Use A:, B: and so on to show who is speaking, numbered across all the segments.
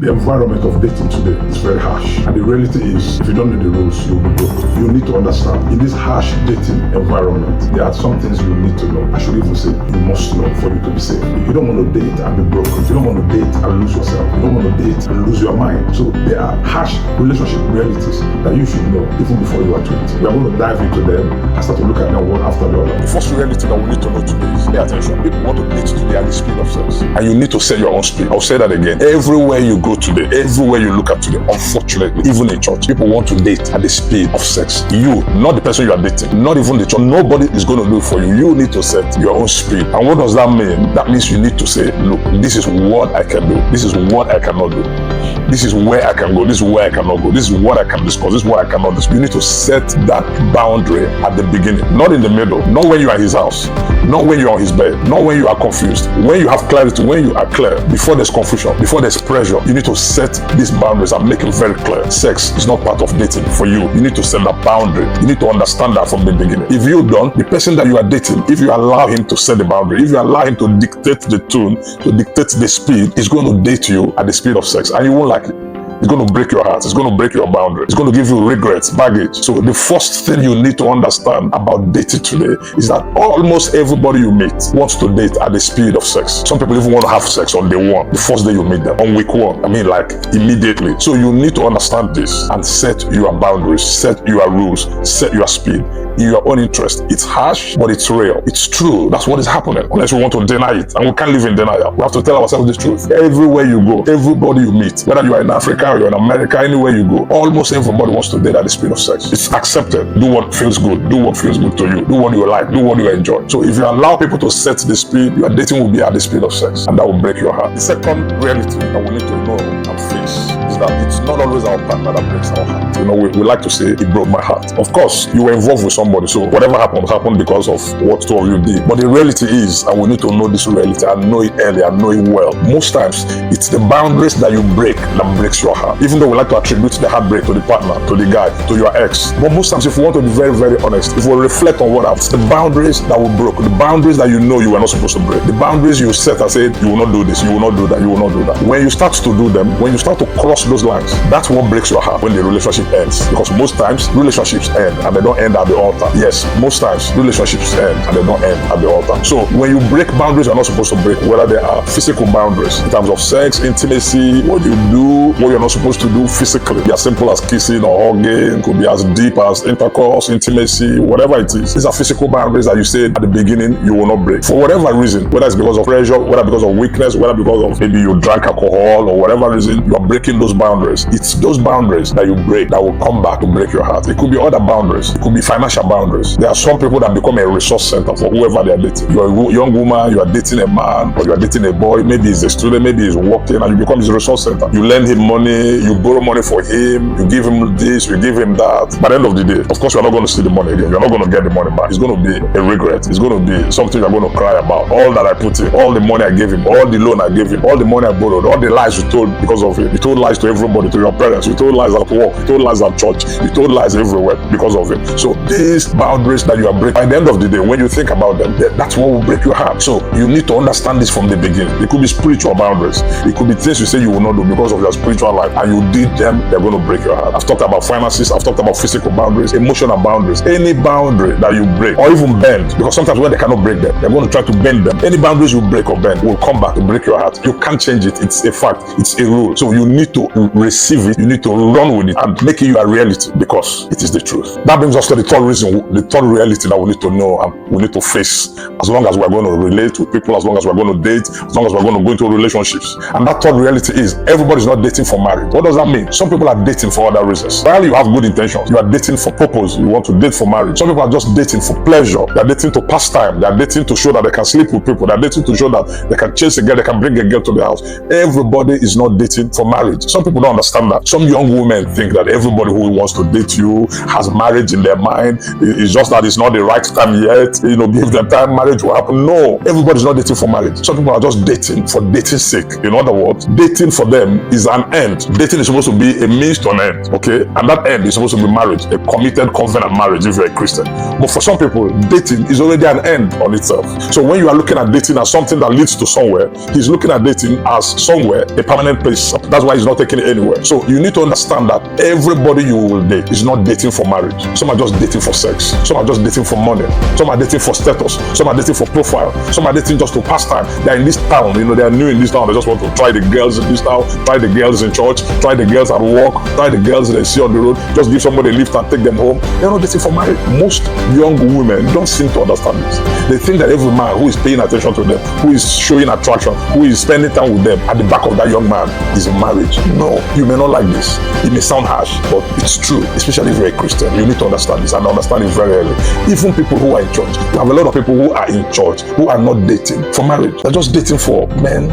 A: The environment of dating today is very harsh. And the reality is, if you don't know the rules, you'll be broke. You need to understand, in this harsh dating environment, there are some things you need to know. I should even say, you must know for you to be safe. You don't want to date and be broken. You don't want to date and lose yourself. You don't want to date and lose your mind. So there are harsh relationship realities that you should know even before you are 20. We are going to dive into them and start to look at them one after the other. The first reality that we need to know today is, pay attention. People want to date today at the speed of sex. And you need to set your own speed. I'll say that again. Everywhere you go today, everywhere you look at today, unfortunately, even in church, people want to date at the speed of sex. You, not the person you are dating, not even the church, nobody is going to do it for you. You need to set your own speed. And what does that mean? That means you need to say, look, this is what I can do. This is what I cannot do. This is where I can go. This is where I cannot go. This is what I can discuss. This is what I cannot discuss. You need to set that boundary at the beginning, not in the middle, not when you are in his house, not when you are on his bed, not when you are confused. When you have clarity, when you are clear, before there's confusion, before there's pressure, you need to set these boundaries and make it very clear. Sex is not part of dating for you. You need to set that boundary. You need to understand that from the beginning. If you don't, the person that you are dating, if you allow him to set the boundary, if you allow him to dictate the tune, to dictate the speed, he's going to date you at the speed of sex, and you won't like it. It's going to break your heart. It's going to break your boundary. It's going to give you regrets, baggage. So the first thing you need to understand about dating today is that almost everybody you meet wants to date at the speed of sex. Some people even want to have sex on day one, the first day you meet them, on week one. I mean, like immediately. So you need to understand this and set your boundaries, set your rules, set your speed in your own interest. It's harsh, but it's real. It's true. That's what is happening. Unless we want to deny it, and we can't live in denial. We have to tell ourselves the truth. Everywhere you go, everybody you meet, whether you are in Africa, you're in America, anywhere you go, almost everybody wants to date at the speed of sex. It's accepted. Do what feels good. Do what feels good to you. Do what you like. Do what you enjoy. So if you allow people to set the speed, your dating will be at the speed of sex, and that will break your heart. The second reality that we need to know and face is that it's not always our partner that breaks our heart. You know, we like to say, it broke my heart. Of course, you were involved with somebody, so whatever happened because of what two of you did. But the reality is, and we need to know this reality and know it early and know it well, most times it's the boundaries that you break that breaks your heart. Even though we like to attribute the heartbreak to the partner, to the guy, to your ex. But most times, if we want to be very, very honest, if we reflect on what happened, the boundaries that were broke, the boundaries that you know you were not supposed to break, the boundaries you set and said, you will not do this, you will not do that, you will not do that. When you start to do them, when you start to cross those lines, that's what breaks your heart when the relationship ends. Because most times, relationships end and they don't end at the altar. Yes, most times, relationships end and they don't end at the altar. So when you break boundaries you're not supposed to break, whether they are physical boundaries in terms of sex, intimacy, what you do, what you're not supposed to do physically, be as simple as kissing or hugging, could be as deep as intercourse, intimacy, whatever it is. These are physical boundaries that you said at the beginning you will not break. For whatever reason, whether it's because of pressure, whether because of weakness, whether because of maybe you drank alcohol or whatever reason, you are breaking those boundaries. It's those boundaries that you break that will come back to break your heart. It could be other boundaries. It could be financial boundaries. There are some people that become a resource center for whoever they are dating. You're a young woman, you are dating a man, or you are dating a boy, maybe he's a student, maybe he's working, and you become his resource center. You lend him money, you borrow money for him, you give him this, you give him that. By the end of the day, of course, you're not going to see the money again. You're not going to get the money back. It's going to be a regret. It's going to be something you're going to cry about. All that I put in, all the money I gave him, all the loan I gave him, all the money I borrowed, all the lies you told because of it. You told lies to everybody, to your parents. You told lies at work. You told lies at church. You told lies everywhere because of it. So these boundaries that you are breaking, by the end of the day, when you think about them, that's what will break your heart. So you need to understand this from the beginning. It could be spiritual boundaries. It could be things you say you will not do because of your spiritual life, and you did them, they're going to break your heart. I've talked about finances. I've talked about physical boundaries, emotional boundaries. Any boundary that you break or even bend, because sometimes when they cannot break them, they're going to try to bend them. Any boundaries you break or bend will come back to break your heart. You can't change it. It's a fact. It's a rule. So you need to receive it. You need to run with it and make it your reality because it is the truth. That brings us to the third reason, the third reality that we need to know and we need to face as long as we're going to relate with people, as long as we're going to date, as long as we're going to go into relationships. And that third reality is everybody's not dating for marriage. What does that mean? Some people are dating for other reasons. While you have good intentions, you are dating for purpose. You want to date for marriage. Some people are just dating for pleasure. They are dating to pass time. They are dating to show that they can sleep with people. They are dating to show that they can chase a girl, they can bring a girl to the house. Everybody is not dating for marriage. Some people don't understand understand that. Some young women think that everybody who wants to date you has marriage in their mind. It's just that it's not the right time yet. Give them time, marriage will happen. No, everybody's not dating for marriage. Some people are just dating for dating's sake. In other words, dating for them is an end. Dating is supposed to be a means to an end, okay? And that end is supposed to be marriage, a committed covenant marriage if you're a Christian. But for some people, dating is already an end on itself. So when you are looking at dating as something that leads to somewhere, he's looking at dating as somewhere, a permanent place. That's why he's not taking it anywhere. So you need to understand that everybody you will date is not dating for marriage. Some are just dating for sex. Some are just dating for money. Some are dating for status. Some are dating for profile. Some are dating just to pass time. They're in this town, they are new in this town. They just want to try the girls in this town, try the girls in church, try the girls at work, try the girls they see on the road, just give somebody a lift and take them home. They're not dating for marriage. Most young women don't seem to understand this. They think that every man who is paying attention to them, who is showing attraction, who is spending time with them, at the back of that young man is in marriage. No, you may not like this. It may sound harsh, but it's true, especially if you're a Christian. You need to understand this and understand it very early. Even people who are in church, we have a lot of people who are in church who are not dating for marriage. They're just dating for, man,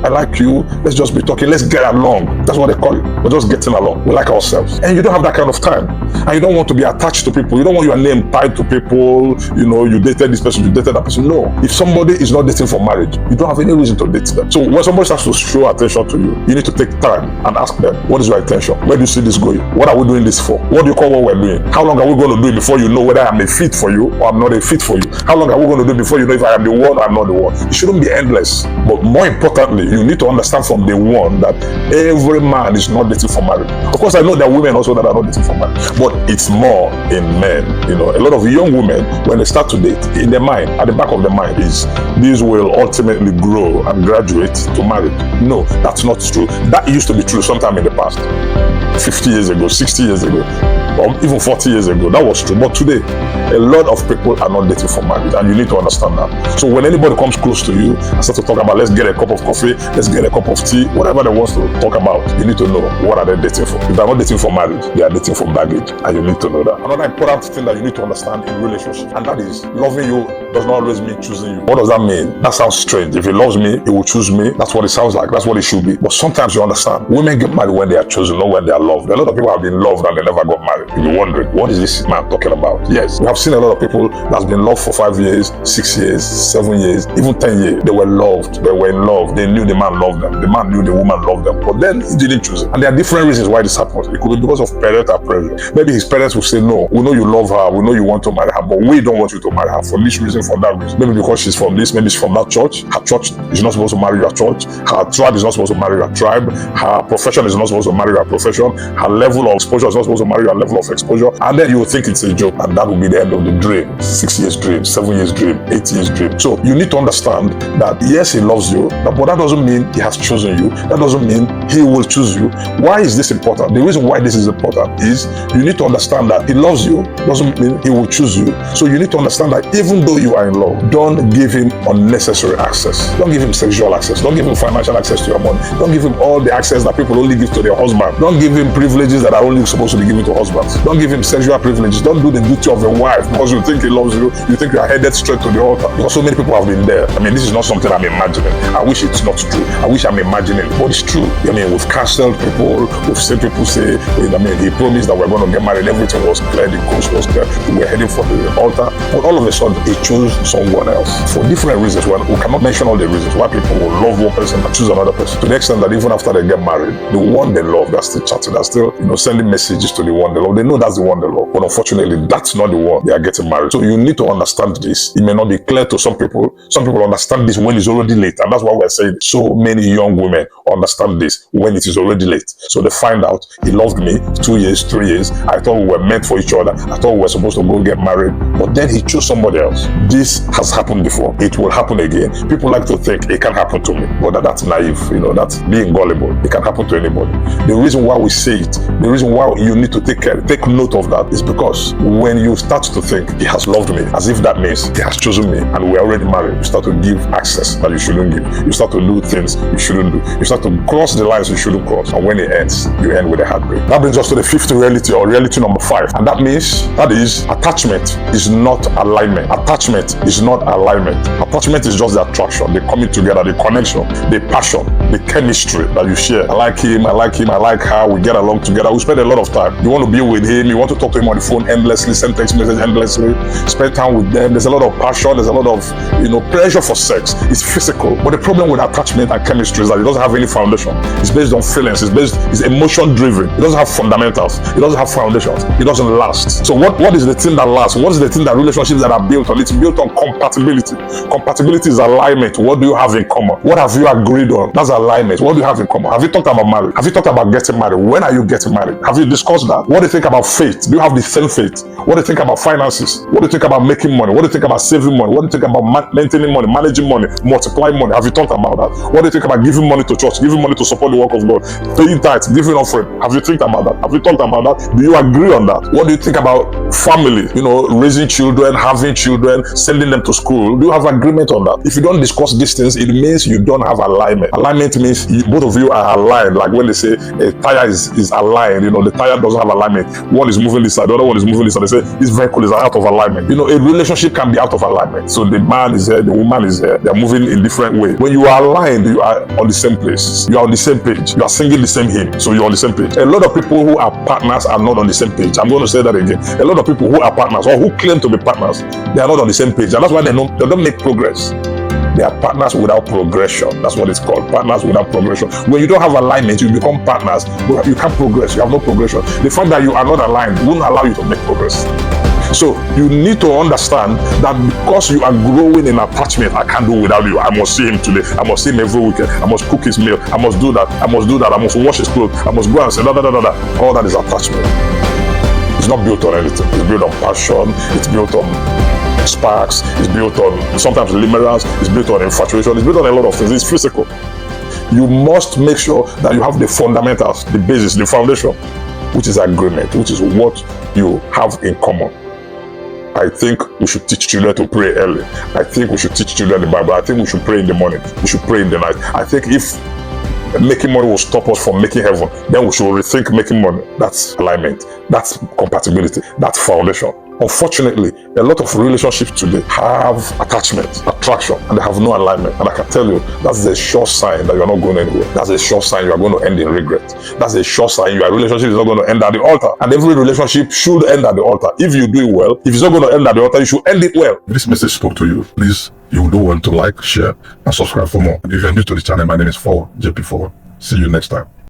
A: I like you, let's just be talking, let's get along. That's what they call it. We're just getting along. We like ourselves. And you don't have that kind of time. And you don't want to be attached to people. You don't want your name tied to people. You dated this person, you dated that person. No. If somebody is not dating for marriage, you don't have any reason to date them. So when somebody starts to show attention to you, you need to take time and ask them, what is your intention? Where do you see this going? What are we doing this for? What do you call what we're doing? How long are we going to do it before you know whether I'm a fit for you or I'm not a fit for you? How long are we going to do it before you know if I am the one or I'm not the one? It shouldn't be endless. But more importantly, you need to understand from day one that every man is not dating for marriage. Of course, I know there are women also that are not dating for marriage, but it's more in men. A lot of young women, when they start to date, in their mind, at the back of their mind is, these will ultimately grow and graduate to marriage. No, that's not true. That used to be true sometime in the past. 50 years ago, 60 years ago, or even 40 years ago, that was true. But today, a lot of people are not dating for marriage, and you need to understand that. So when anybody comes close to you and starts to talk about, let's get a cup of coffee, let's get a cup of tea, whatever they want to talk about, you need to know, what are they dating for? If they're not dating for marriage, they are dating for baggage, and you need to know that. Another important thing that you need to understand in relationships, and that is, loving you does not always mean choosing you. What does that mean? That sounds strange. If he loves me, he will choose me. That's what it sounds like. That's what it should be. But sometimes you understand, women get married when they are chosen, not when they are loved. A lot of people have been loved and they never got married. You'll be wondering, what is this man talking about? Yes, we have seen a lot of people that's been loved for 5 years, 6 years, 7 years, even 10 years. They were loved. They were in love. They knew the man loved them. The man knew the woman loved them. But then he didn't choose it. And there are different reasons why this happens. It could be because of parental pressure. Maybe his parents will say, no, we know you love her. We know you want to marry her, but we don't want you to marry her for this reason, for that reason. Maybe because she's from this, maybe she's from that church. Her church is not supposed to marry your church. Her tribe is not supposed to marry your tribe. Her profession is not supposed to marry your profession. Her level of exposure is not supposed to marry your level of exposure. And then you will think it's a joke, and that will be the end of the dream. 6 years dream, 7 years dream, 8 years dream. So you need to understand that yes, he loves you, but that doesn't mean he has chosen you. That doesn't mean he will choose you. Why is this important? The reason why this is important is you need to understand that he loves you doesn't mean he will choose you. So you need to understand that even though you are in love, don't give him unnecessary access. Don't give him sexual access. Don't give him financial access to your money. Don't give him all the access that people only give to their husband. Don't give him privileges that are only supposed to be given to husbands. Don't give him sexual privileges. Don't do the duty of a wife because you think he loves you. You think you are headed straight to the altar. Because so many people have been there. I mean, this is not something I'm imagining. I wish it's not true. I wish I'm imagining, but it's true. I mean, we've cancelled people. We've seen people say, he promised that we're going to get married. Everything was clear. The coast was clear. We were heading for the altar. But all of a sudden, he chose someone else for different reasons. Well, we cannot mention all the reasons why people will love one person and choose another person. To the extent that even after they get married, the one they love, they're still chatting, they're still, sending messages to the one they love. They know that's the one they love. But unfortunately, that's not the one they are getting married. So you need to understand this. It may not be clear to some people. Some people understand this when it's already late. And that's why we're saying so many young women understand this when it is already late. So they find out, he loved me 2 years, 3 years. I thought we were meant for each other. I thought we were supposed to go get married. But then he chose somebody else. This has happened before. It will happen again. People like to think it can happen to me. But that's naive. That's being gullible. It can happen to anybody. The reason why we say it, the reason why you need to take note of that is because when you start to think he has loved me, as if that means he has chosen me and we're already married, you start to give access that you shouldn't give. You start to do things you shouldn't do. You start to cross the lines you shouldn't cross. And when it ends, you end with a heartbreak. That brings us to the fifth reality, or reality number 5. And that means, that is, attachment is not alignment. Attachment is not alignment. Attachment is just the attraction, the coming together, the connection, the passion. the chemistry that you share. I like him, I like her, we get along together, we spend a lot of time. You want to be with him, you want to talk to him on the phone endlessly, send text message endlessly, spend time with them. There's a lot of passion, there's a lot of pressure for sex. It's physical. But the problem with attachment and chemistry is that it doesn't have any foundation. It's based on feelings, it's emotion driven. It doesn't have fundamentals, it doesn't have foundations, it doesn't last. So what is the thing that lasts? What is the thing that relationships that are built on? It's built on compatibility. Compatibility is alignment. What do you have in common? What have you agreed on? That's alignment. What do you have in common? Have you talked about marriage? Have you talked about getting married? When are you getting married? Have you discussed that? What do you think about faith? Do you have the same faith? What do you think about finances? What do you think about making money? What do you think about saving money? What do you think about maintaining money, managing money, multiplying money? Have you thought about that? What do you think about giving money to church, giving money to support the work of God, paying tithes, giving offering? Have you think about that? Have you thought about that? Do you agree on that? What do you think about family? Raising children, having children, sending them to school. Do you have agreement on that? If you don't discuss these things, it means you don't have alignment. Alignment means both of you are aligned. Like when they say a tire is aligned, the tire doesn't have alignment. One is moving this side, the other one is moving this side. They say this vehicle is out of alignment. A relationship can be out of alignment. So the man is here, the woman is here. They are moving in different ways. When you are aligned, you are on the same place. You are on the same page. You are singing the same hymn. So you're on the same page. A lot of people who are partners are not on the same page. I'm going to say that again. A lot of people who are partners or who claim to be partners, they are not on the same page. And that's why they don't make progress. They are partners without progression. That's what it's called. Partners without progression. When you don't have alignment, you become partners, but you can't progress. You have no progression. The fact that you are not aligned won't allow you to make progress. So you need to understand that because you are growing in attachment, I can't do without you. I must see him today. I must see him every weekend. I must cook his meal. I must do that. I must do that. I must wash his clothes. I must go and say da. All that is attachment. It's not built on anything. It's built on passion. It's built on sparks. It's built on sometimes limerence. It's built on infatuation. It's built on a lot of things. It's physical. You must make sure that you have the fundamentals, the basis, the foundation, which is agreement, which is what you have in common. I think we should teach children to pray early. I think we should teach children the Bible. I think we should pray in the morning. We should pray in the night. I think if making money will stop us from making heaven, then we should rethink making money. That's alignment. That's compatibility. That's foundation. Unfortunately, a lot of relationships today have attachment, attraction, and they have no alignment. And I can tell you, that's a sure sign that you're not going anywhere. That's a sure sign you are going to end in regret. That's a sure sign your relationship is not going to end at the altar. And every relationship should end at the altar. If you do it well, if it's not going to end at the altar, you should end it well. If this message spoke to you, please, you do want to like, share, and subscribe for more. And if you're new to the channel, my name is JP4. See you next time.